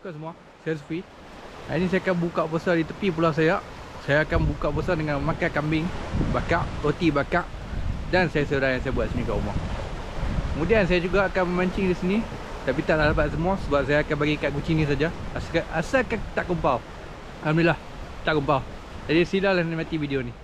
suka semua. Saya Sufi. Hari ni saya akan buka puasa di tepi Pulau Seyak. Saya akan buka puasa dengan makan kambing bakar, roti bakar, dan saya seorang yang saya buat sini kat rumah. Kemudian saya juga akan memancing di sini, tapi taklah dapat semua sebab saya akan bagi kat kucing ni saja. Asalkan tak kumpau. Alhamdulillah tak kumpau. Jadi silalah nikmati video ni.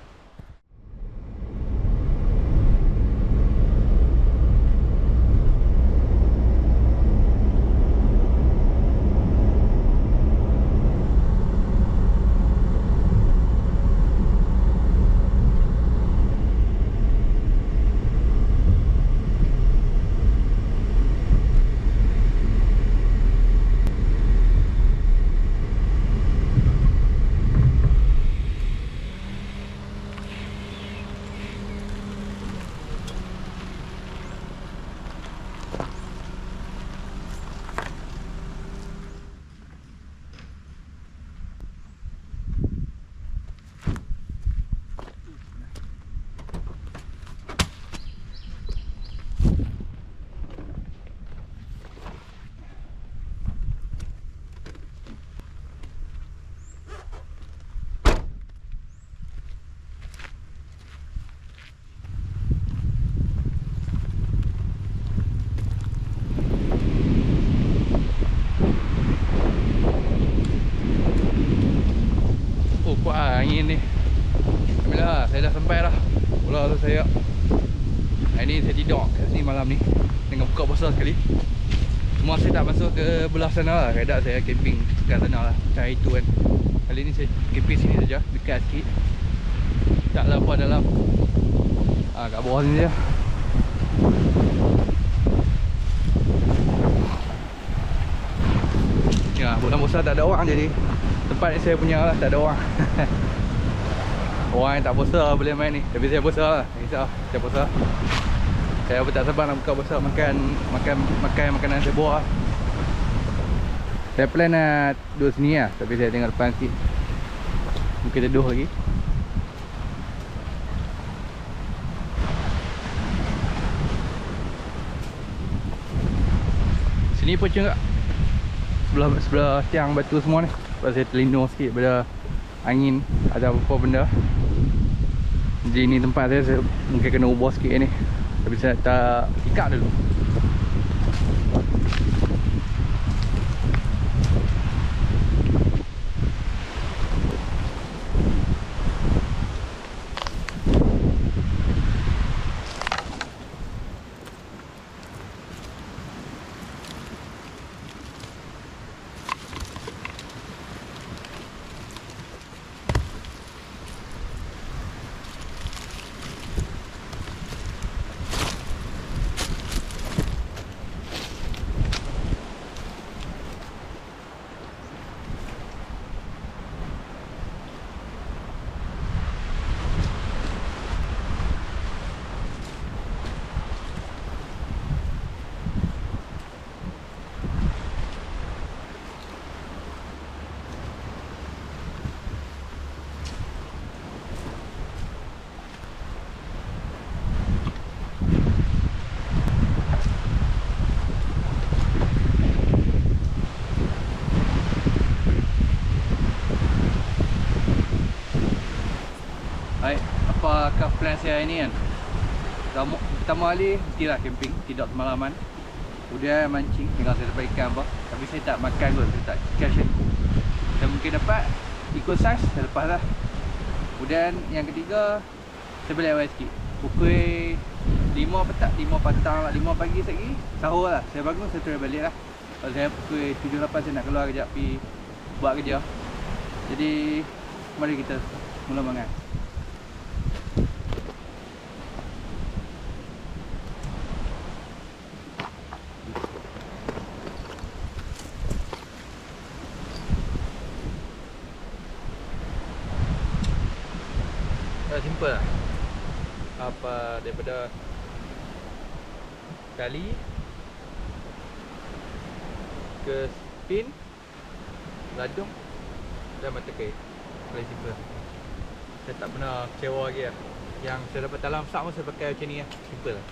Angin ni. Alhamdulillah saya dah sampai dah Pulau Seyak. Hari ni saya tidur kat sini malam ni dengan buka puasa sekali. Cuma saya tak masuk ke belah sana lah. Kadang saya camping kat sana lah macam hari tu kan. Kali ni saya camping sini saja, dekat sikit. Taklah buat dalam kat bawah sini je. Ya, bulan puasa tak ada orang jadi tempat ni saya punya lah, tak ada orang. Orang yang tak puasa boleh main ni. Tapi saya puasa lah, insya Allah saya puasa. Saya pun tak sabar nak buka puasa, makan makanan saya bawa lah. Saya plan nak duduk sini lah, tapi saya tengok depan sikit mungkin teduh lagi. Sini pun juga sebelah tiang batu semua ni, sebab saya terlindung sikit pada angin ada apa-apa benda. Jadi ni tempat saya mungkin kena ubah sikit ni, tapi saya tak ikat dulu. Baik, apakah plan saya hari ni kan? Pertama kali mestilah camping, tidak semalaman. Kemudian mancing, tinggal saya dapat ikan apa. Tapi saya tak makan kot, saya tak cash. Saya mungkin dapat ikut saiz, saya lepas lah. Kemudian yang ketiga, saya balik awal sikit. Pukul 5 petang, 5 petang lah, 5 pagi lagi sahur lah. Saya bangun, saya terus balik lah. Kalau saya pukul 7-8 saya nak keluar kejap pergi buat kerja. Jadi mari kita mula mangan. Simple lah. Apa daripada tali ke spin, ladung dan mata kail. Paling simple. Saya tak pernah kecewa lagi lah. Yang saya dapat dalam sak pun saya pakai macam ni lah. Simple lah.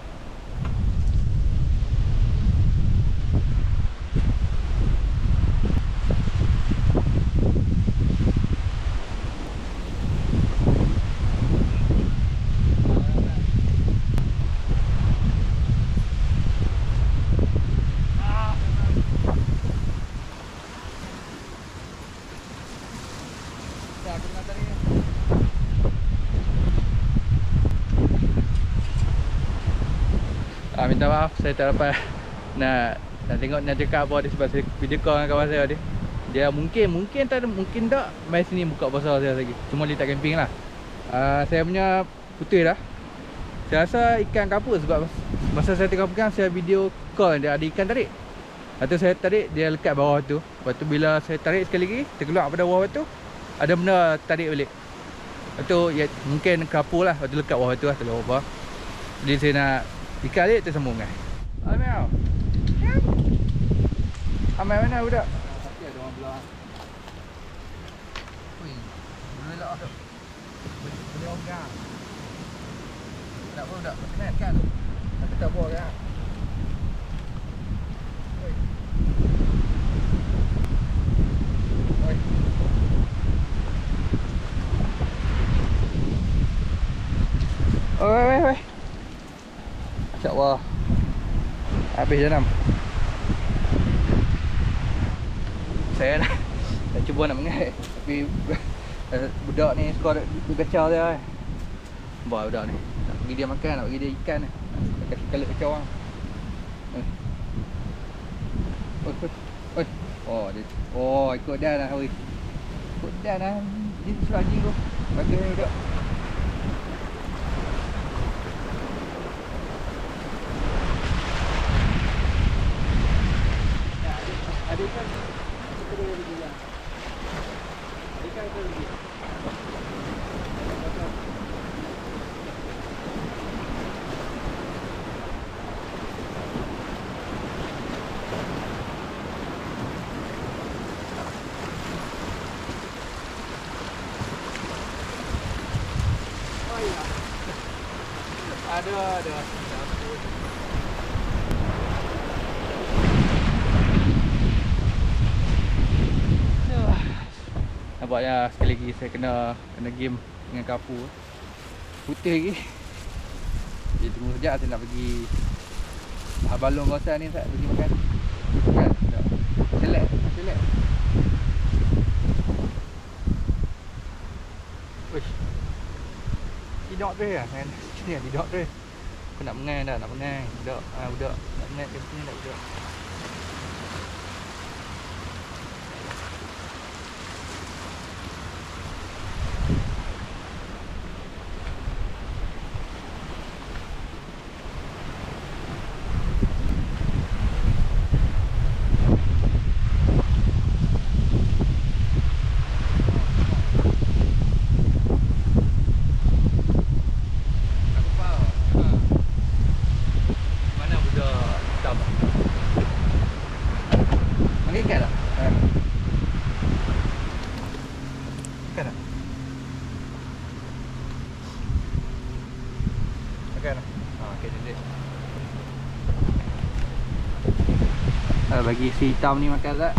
minta maaf saya tak dapat nak tengok nak cakap apa dia sebab saya video call dengan kawan saya dia. Dia mungkin tak mai sini buka pasar saya lagi. Cuma dia tak camping lah. Saya punya putih dah. Saya rasa ikan kapur sebab masa saya tengah pegang saya video call dia ada ikan tarik. Lepas tu saya tarik dia lekat bawah tu. Lepas tu bila saya tarik sekali lagi terkeluar pada bawah tu ada benda tarik balik. Lepas tu ya, mungkin kapur lah. Lepas tu lekat bawah tu lah, tak tahu apa. Jadi saya nak ikan balik tu sambung kan. Amel. Amel mana budak? Tapi ada orang belah. Ui, boleh lah tu. Boleh orang. Tak apa budak, macam kan? Tapi tak buat kan? Oi. Oi. Oi. InsyaAllah habis jenam. Saya nak cuba nak mengai. Tapi budak ni suka berkacau dia. Bawa budak ni nak pergi dia makan, nak pergi dia ikan ni. Nak kasi kacau orang. Oi. Oh, ikut dah lah. Ikut dah lah. Dia suruh anjing tu. Bagi ni budak. Ada ikan. Kita boleh pergi lah. Ada ikan kita pergi. Ada. Nampaknya sekali lagi saya kena game dengan kapur. Putih lagi. Jadi tunggu sekejap saya nak pergi balong kawasan ni tak pergi makan. Kan? Select. Wish. Tidak tu ya, kan? Sini tidak tu. Aku nak mengai dah, nak mengai. Budak, budak nak mengai ke sini nak budak. Bagi si hitam ni makan tak?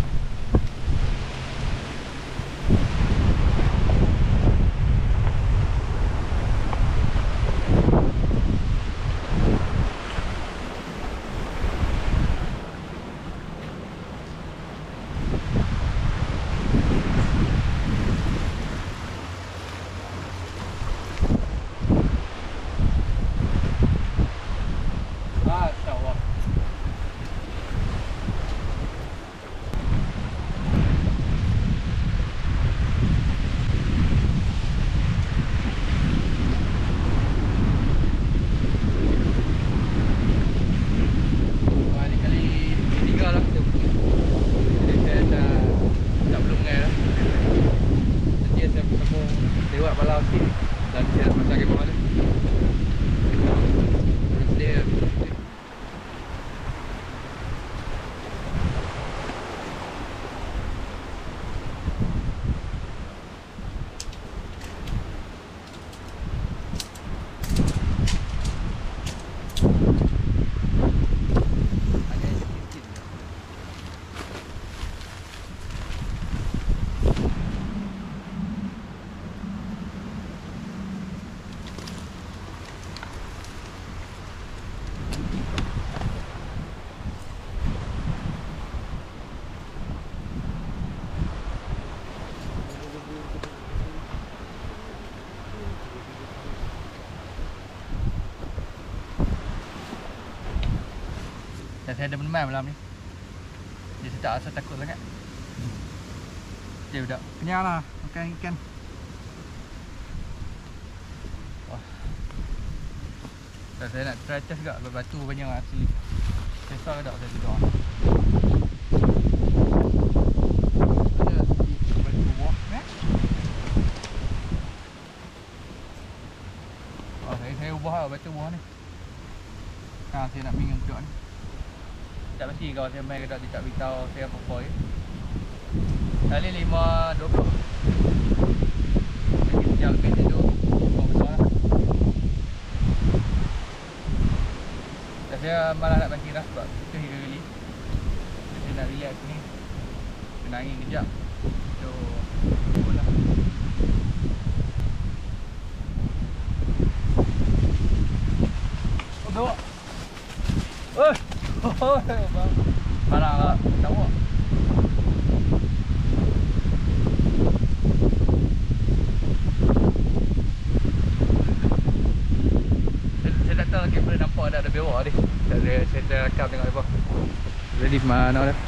saya ada peneman malam ni. Jadi saya tak rasa takut sangat. Dia budak kenyang lah makan ikan. Wah. Dan saya nak try test juga batu banyak asli. Sesal ke tak saya tidur. Ada sedikit batu buah saya ubah lah batu buah ni. Saya nak minum duduk ni. Tak pasti kalau saya main ke tak, dia tak beritahu saya apa-apa je. Kali 5.20 lagi sejam lebih tidur. Bukan besar lah. Dan saya malah nak bagi dah sebab kita hingga kali. Saya nak relax ni. Kena angin kejap. So, tunggu lah. Bawa. Oi. Bang. Parah lah. Tak bawa. Saya tak tahu kamera nampak ada bewak ni. Saya rakam tengok apa. Ready mana dah.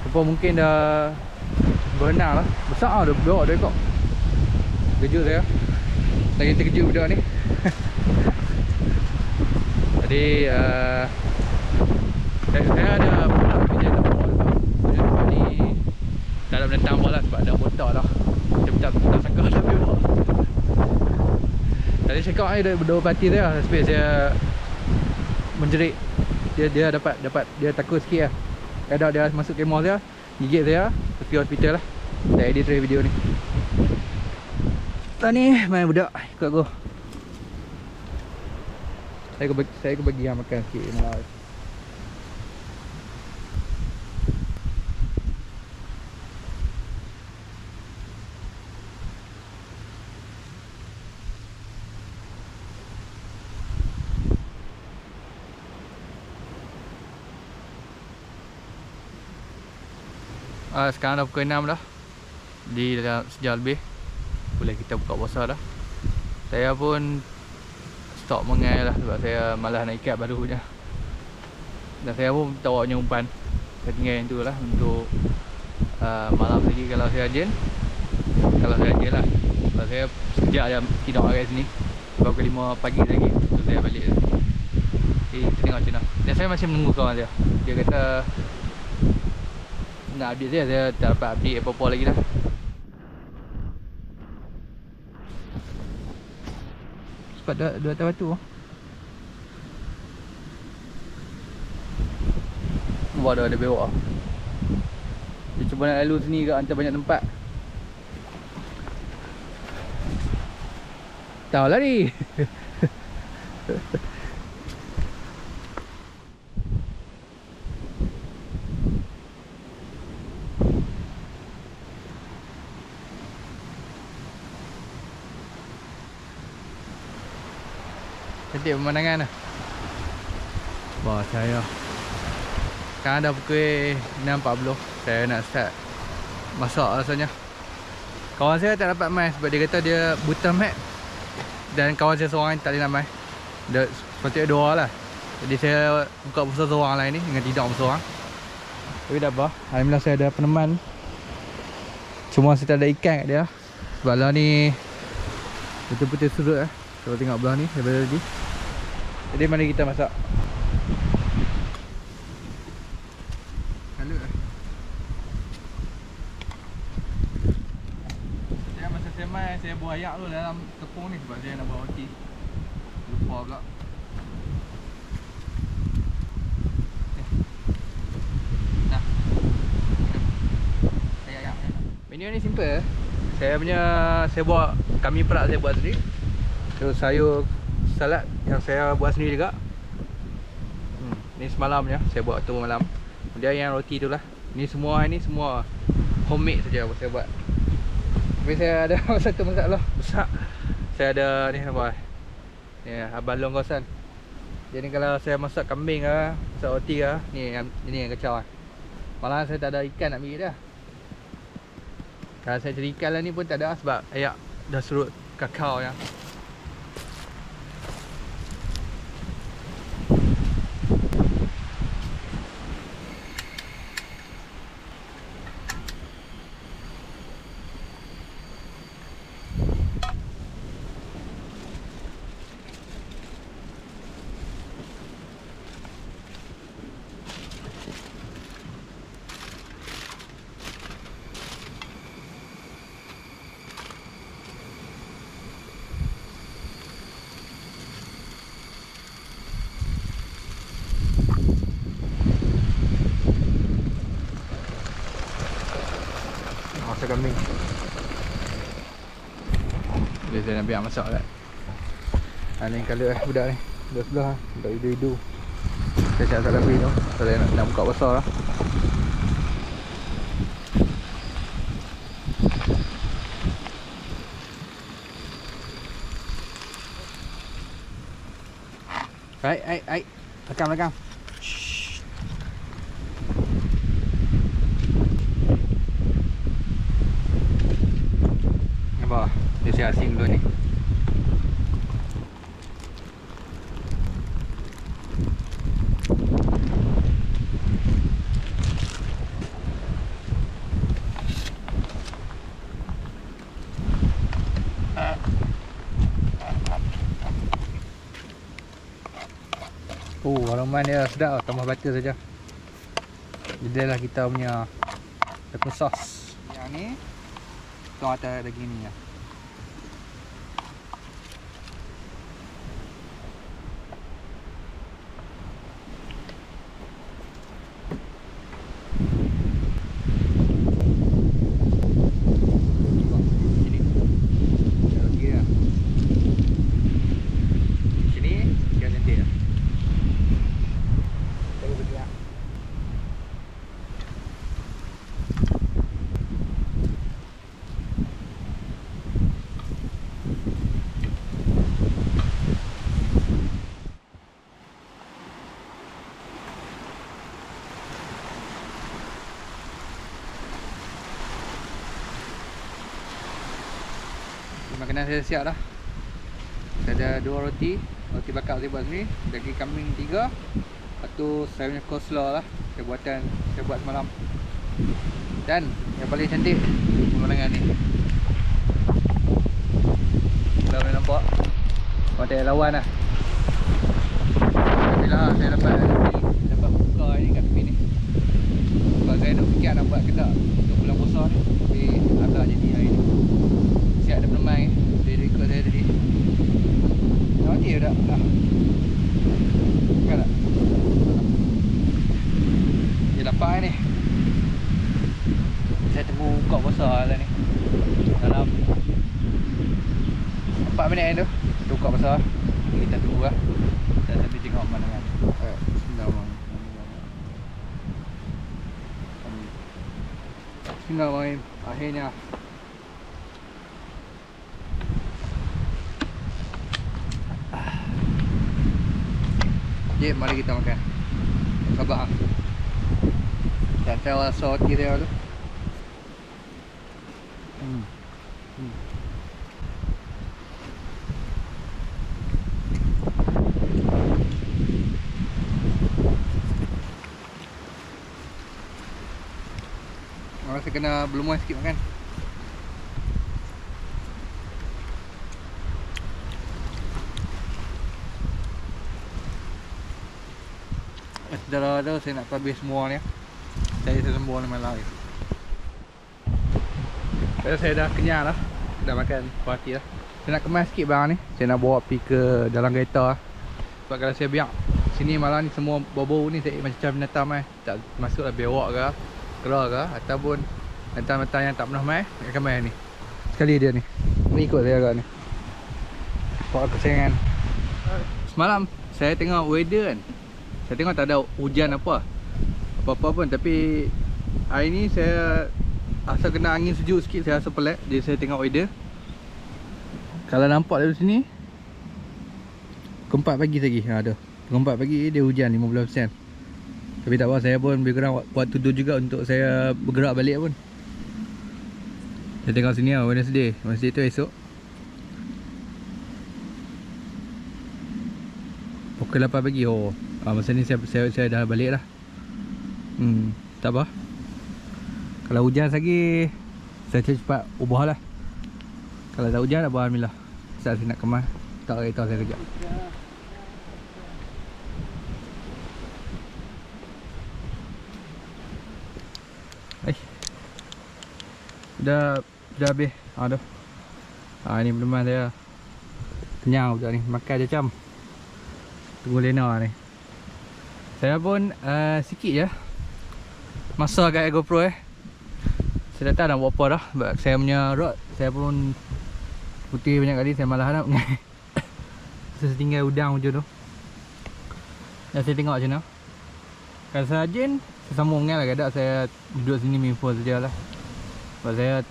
Apa mungkin dah berenang lah. Besar lah dah bewak dia kok. Kejut saya. Lagi terkejut budak ni. Jadi saya ada pula kerja tempat sebab kerja tempat ni tak ada menentang buat lah sebab ada botak dah. Saya tak sangka ada buat. Tadi check out ni dua parti dia lah. Sebab saya menjerit. Dia dapat dia takut sikit lah. Kadang dia masuk kemah dia, gigit saya, pergi hospital lah. Saya edit video ni. Ni main budak ikut aku. Saya aku bagi yang makan sikit malah. Sekarang dah pukul 6 dah. Di dalam sejam lebih boleh kita buka puasa dah. Saya pun stop mengai lah sebab saya malas nak ikat baru punya. Dan saya pun tak bawa umpan. Saya tinggal yang tu lah untuk malam lagi kalau saya ajin. Kalau saya ajin lah. Kalau saya sekejap je tidur kat sini. Pukul 5 pagi lagi tu saya balik. Jadi kita tengok macam mana. Dan saya masih menunggu kawan dia. Dia kata nak update saya tak dapat update apa-apa lagi dah. Sebab dua atas batu. Wah, dah ada bewak. Dia cuba nak lalu sini ke hantar banyak tempat. Tahu lah ni. Cantik pemandangan lah. Wah, saya sekarang dah pukul 6.40. Saya nak start masak rasanya. Kawan saya tak dapat main sebab dia kata dia buta map. Dan kawan saya seorang tak boleh nak main. Dia sepatutnya dua lah. Jadi saya buka puasa seorang lah ni dengan tidak seorang. Tapi dah apa, alhamdulillah saya ada peneman. Cuma saya tak ada ikan kat dia. Sebab lah ni betul-betul surut lah. Kalau tengok belah ni daripada tadi. Jadi mari kita masak. Kalut lah. Saya masa saya main, saya buat ayak tu dalam tepung ni sebab saya nak buat roti. Lupa pula. Nah. Ayak. Menu ni simple. Saya buat kami perak saya buat sendiri. Terus sayur salad yang saya buat sendiri juga. Ni semalam ya, saya buat tu malam. Kemudian yang roti tu lah. Ni semua homemade saja saya buat. Tapi saya ada satu masalah besar. Saya ada ni apa? Ni balong kawasan. Jadi kalau saya masak kambing ke, masak roti ke, ni yang kacau lah. Malah saya tak ada ikan nak ambil dah. Kalau saya cari ikan lah ni pun tak ada sebab ayak dah surut kakao ya. kambing. Dia saya nak biar masak kat. Ni kalau budak ni. Budak sebelah. Budak hidu-hidu. Saya cakap kat kambing tu. Saya nak buka besar lah. Baik. Rekam. Shhh. Nampak? Dia saya asing dulu ni. Aroman dia sedap, tambah butter saja. Jadilah kita punya pepper sauce. Yang ni tuang atas daging ni lah. Makanan saya siap dah. Saya ada 2 roti bakar saya buat sendiri, daging kambing 3. Lepas tu saya punya coleslaw lah, saya buat semalam. Dan yang paling cantik pemandangan ni. Dah boleh nampak hotel lawan lah. Alhamdulillah saya dapat buka ni kat tepi ni. Sebab saya dah fikir nak buat kedai untuk bulan puasa ni, tapi tak jadi hari ni. Siap ada penemai, dia ikut saya tadi. Okey dah. Bukan tak? Dia dapat ni. Saya tunggu buka puasa lah ni. Dalam 4 minit tu kita buka puasa. Kita tunggu lah. Kita sambil tengok pemandangan. Bismillahirrahmanirrahim. Akhirnya jom, mari kita makan. Sabar. Dan saya rasa roti dia tu. Rasa kena berlemuan sikit makan. Saudara saya nak habis semua ni. Saya sembur ni malam ni. Saya dah kenyang dah. Dah makan roti dah. Saya nak kemas sikit barang ni. Saya nak bawa pergi ke dalam kereta lah. Sebab kalau saya biar sini malam ni semua bau-bau ni saya macam binatang tak masuklah bewak ke, keluar ke, ataupun binatang-binatang yang tak pernah mai akan mai ni. Sekali dia ni. Ni ikut saya agak ni. Bawa kesayangan. Semalam saya tengok weather kan. Saya tengok tak ada hujan apa-apa pun, tapi hari ni saya asal kena angin sejuk sikit, saya rasa pelik. Jadi saya tengok weather. Kalau nampak dari sini pukul 4 pagi lagi. Ada. Pukul 4 pagi dia hujan 50%. Tapi tak apa, saya pun lebih kurang waktu tu juga untuk saya bergerak balik pun. Saya tengok sini lah, Wednesday tu esok. Pukul 8 pagi. Masa ni saya dah balik dah. Tak apa. Kalau hujan lagi saya cepat ubah lah. Kalau tak hujan dah alhamdulillah. Saya nak kemas. Tak kereta saya kejap. Dah habis. Dah. Ni peneman saya. Kenyang budak ni. Makan je macam. Tunggu Lena ni. Saya pun sikit je masa kat GoPro Saya tak tahu nak buat apa dah. Sebab saya punya rod, saya pun putih banyak kali, saya malas nak mengai. Saya tinggal udang je tu. Dan saya tengok macam mana. Kalau saya rajin, saya sambung mengai lah. Kadang saya duduk sini main phone sajalah. Sebab saya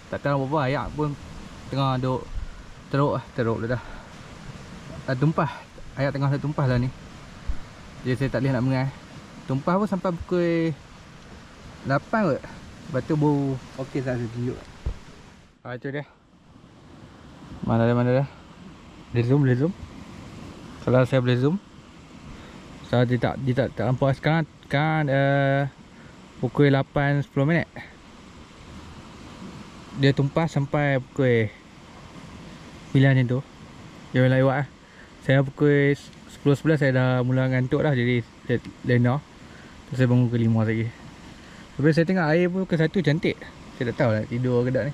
tak tahu nak buat apa. Ayak pun tengah duduk teruk dah. Tumpah. Ayak tengah saya tumpah lah ni. Jadi saya tak boleh nak mengai. Tumpah pun sampai pukul 8 kot. Lepas tu baru okey saya tunjuk. Itu dia. Mana dah. Boleh zoom. Kalau saya boleh zoom. So dia tak nampak sekarang kan pukul 8.10 minit. Dia tumpah sampai pukul 9 macam tu. Dia lewat lah. Saya pukul 10.11 saya dah mula ngantuk dah. Jadi saya lena. Terus saya bangun pukul 5 lagi. Tapi saya tengok air pun pukul 1 cantik. Saya tak tahu lah tidur ke tak ni.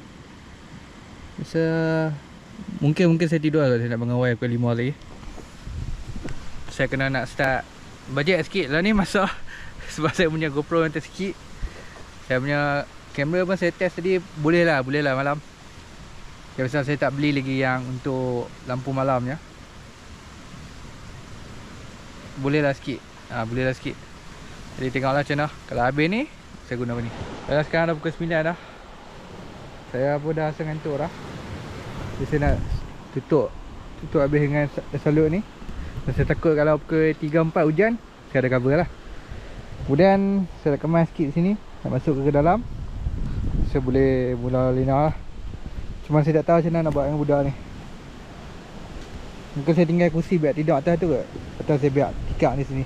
Rasa Mungkin saya tidur lah kalau saya nak bangun awal pukul 5 lagi. Saya kena nak start bajet sikit lah ni masa. Sebab saya punya GoPro yang tersikit. Saya punya kamera pun saya test tadi. Boleh lah malam. Yang pasal saya tak beli lagi yang untuk lampu malamnya. Boleh lah sikit. Jadi tengoklah macam mana. Kalau habis ni saya guna apa ni. Kalau sekarang dah pukul 9 dah. Saya pun dah rasa ngantuk dah. Jadi saya nak tutup habis dengan salut ni. Dan saya takut kalau pukul 3-4 hujan, saya ada cover lah. Kemudian saya dah kemas sikit sini. Nak masuk ke dalam. Saya boleh mula lina lah. Cuma saya tak tahu macam mana nak buat dengan budak ni. Mungkin saya tinggal kursi biar tidur atas tu kot. Atau saya biar tikak ni sini.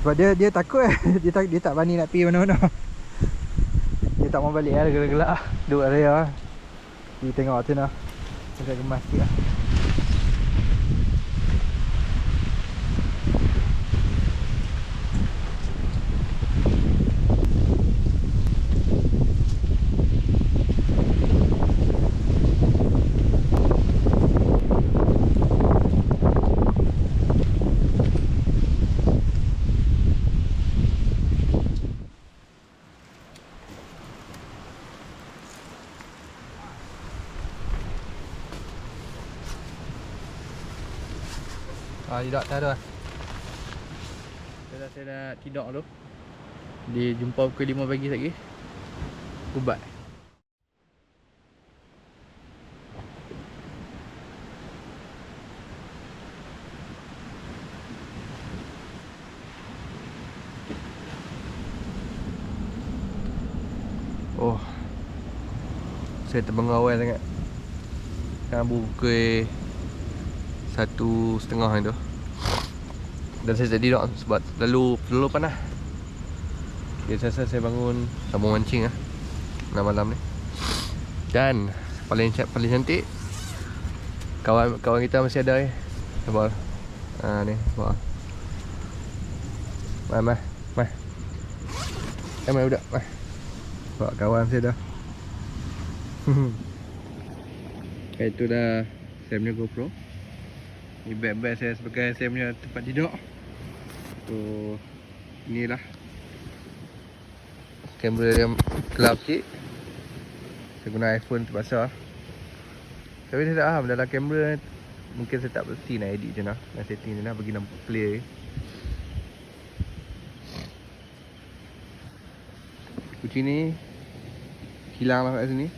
Sebab dia takut dia tak berani nak pergi mana-mana. Dia tak mau balik lah, gelak-gelak duduk kat saya lah. Jadi tengok macam mana. Saya kemas sikit lah. Tidak tak ada. Saya dah tidur dulu. Dia jumpa pukul 5 pagi lagi. Ubat. Oh. Saya terbangun awal sangat. Sekarang pukul 1.30 macam tu. Dan saya tak tidur sebab terlalu panas. Dia rasa saya bangun sambung mancing lah malam ni. Dan paling cantik kawan kita masih ada Nampak? Ni nampak. Mai budak. Mai. Bawa kawan saya dah. Itu dah saya punya GoPro. Ni bag saya sebagai saya punya tempat tidur. So inilah kamera yang gelap sikit. Saya guna iPhone terpaksa. Tapi saya tak faham dalam kamera mungkin saya tak berhenti nak edit je nak setting je nak bagi nampak clear. Kucing ni hilang lah kat sini.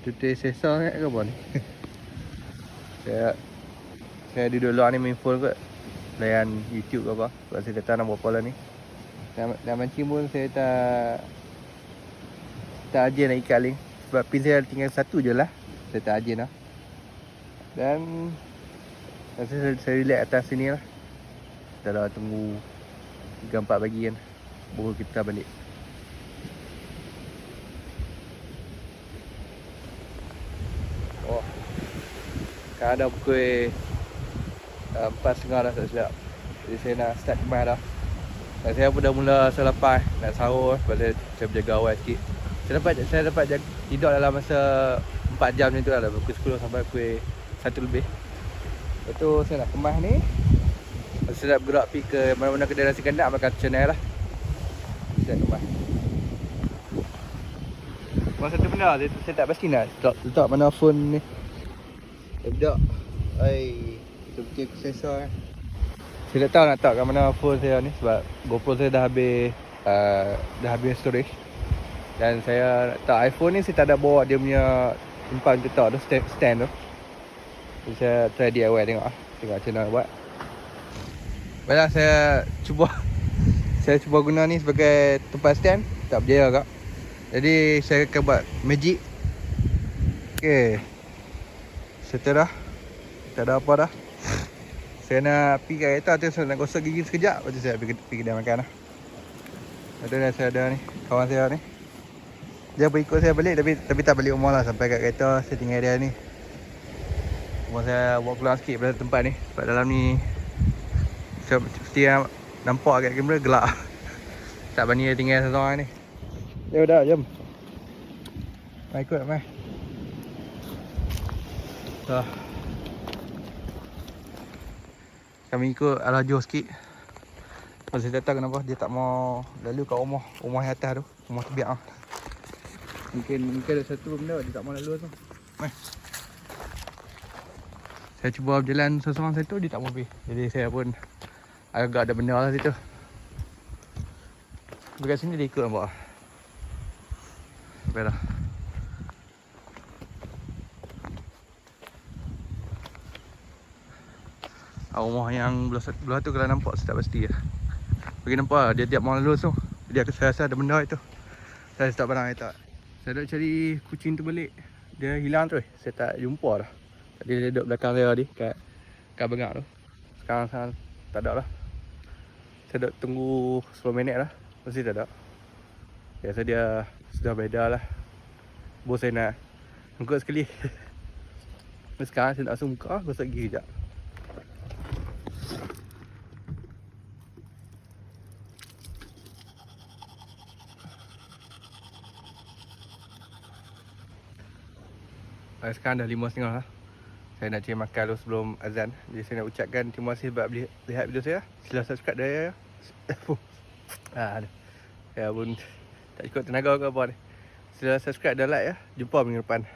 Tutup sesar kat ke apa ni. Saya duduk luar ni main phone kot. Layan YouTube ke apa. Sebab saya tak tahu nak buat apa lah ni. Dan mancing pun saya tak ajar nak ikat link. Sebab pin saya tinggal satu je lah. Saya tak ajar lah. Dan saya relax atas sini lah. Dah tunggu 3-4 pagi kan. Baru kita balik. Oh, sekarang dah pukul 4.30 dah tak silap. Jadi saya nak start kemas dah. Dan saya pun dah mula selepas nak sahur. Sebab saya berjaga awal sikit. Saya dapat tidur dalam masa 4 jam macam tu lah. Dari pukul 10 sampai pukul 1 lebih. Lepas tu saya nak kemas ni. Saya nak bergerak pergi ke mana-mana kedai nasi kandak makan channel lah. Set rumah. Masa tu benda saya tak pasti nak letak mana phone ni. Letak. Itu betul sensor kan. Saya tak tahu nak letak kat mana phone saya ni sebab GoPro saya dah habis storage. Dan saya letak iPhone ni saya tak ada bawa dia punya simpan letak tu stand tu. Jadi saya try DIY tengok macam mana buat. Baiklah saya cuba guna ni sebagai tempat stand, tak berjaya kak. Jadi saya akan buat magic. Okey. Settle dah. Tak ada apa dah. Saya nak pergi kat kereta tu, saya nak gosok gigi sekejap. Lepas tu saya pergi kedai makan lah. Lepas tu dah saya ada ni, kawan saya ni. Dia berikut saya balik tapi tak balik rumah lah. Sampai kat kereta saya tinggal dia ni. Rumah saya buat keluar sikit pada tempat ni. Sebab dalam ni saya mesti nampak kat kamera gelap. Tak berani dia tinggal seorang ni. Ya dah, jom. Mai ikut mai. Dah. Kami ikut arah jauh sikit. Pasal saya tak tahu kenapa dia tak mau lalu kat rumah yang atas tu, rumah tebiak ah. Mungkin ada satu benda dia tak mau lalu tu. Mai. Saya cuba berjalan seorang satu dia tak mau pergi. Jadi saya pun agak ada benda lah situ. Dekat sini dia ikut nampak. Sampai dah. Rumah yang belah tu kalau nampak saya tak pasti lah. Bagi nampak dia tiap mau lalu tu. Jadi saya rasa ada benda itu. Saya start barang tak. Saya duk cari kucing tu balik. Dia hilang tu. Saya tak jumpa dah. Tadi dia duduk belakang saya tadi kat bengak tu. Sekarang tak ada lah. Saya duduk tunggu 10 minit lah. Mesti tak ada. Biasa dia sudah beda lah. Bos saya nak angkut sekali. Sekarang saya nak langsung buka, gosok gigi sekejap. Sekarang dah 5.30 lah. Saya nak cari makan dulu sebelum azan. Jadi saya nak ucapkan terima kasih sebab lihat video saya. Sila subscribe dia. Saya pun tak cukup tenaga ke apa ni. Sila subscribe dan like ya. Jumpa minggu depan.